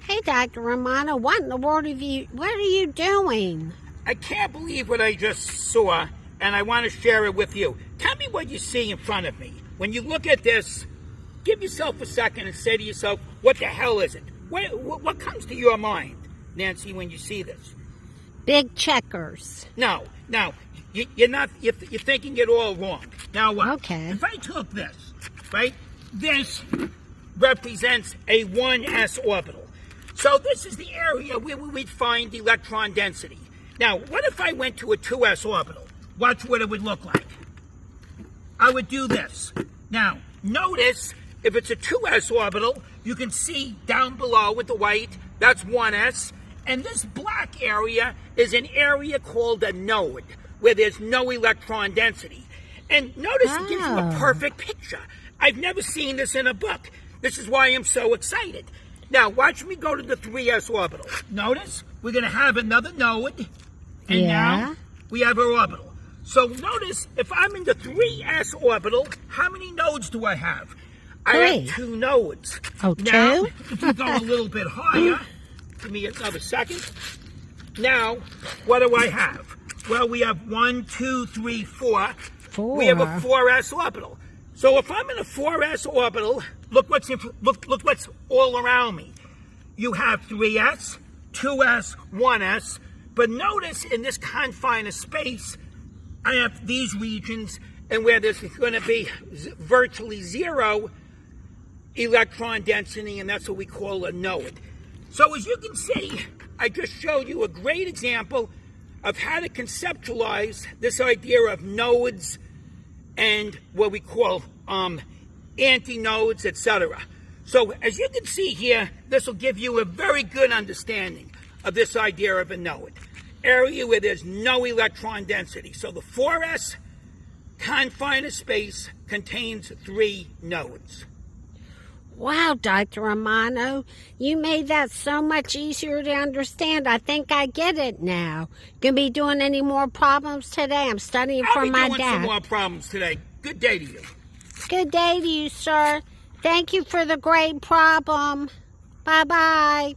Hey, Dr. Romano, what in the world what are you doing? I can't believe what I just saw, and I want to share it with you. Tell me what you see in front of me. When you look at this, give yourself a second and say to yourself, what the hell is it? What comes to your mind, Nancy, when you see this? Big checkers. No, you're thinking it all wrong. Now, Okay. If I took this, right, this represents a 1s orbital. So this is the area where we would find electron density. Now, what if I went to a 2s orbital? Watch what it would look like. I would do this. Now, notice, if it's a 2s orbital, you can see down below with the white, that's 1s. And this black area is an area called a node, where there's no electron density. And notice it gives you a perfect picture. I've never seen this in a book. This is why I'm so excited. Now, watch me go to the 3s orbital. Notice, we're going to have another node, and now we have our orbital. So notice, if I'm in the 3s orbital, how many nodes do I have? I have 2 nodes. Oh, now, 2? if you go a little bit higher, give me another second. Now, what do I have? Well, we have 1, 2, 3, 4. 4. We have a 4s orbital. So if I'm in a 4s orbital, look what's all around me. You have 3s, 2s, 1s, but notice in this confine of space, I have these regions, and where there's going to be virtually 0 electron density, and that's what we call a node. So as you can see, I just showed you a great example of how to conceptualize this idea of nodes and what we call antinodes, etc. So as you can see here, this will give you a very good understanding of this idea of a node. Area where there's no electron density. So the 4s confine of space contains 3 nodes. Wow, Dr. Romano, you made that so much easier to understand. I think I get it now. Gonna be doing any more problems today? I'm studying for my I'll be doing some dad. more problems today. Good day to you. Good day to you, sir. Thank you for the great problem. Bye-bye.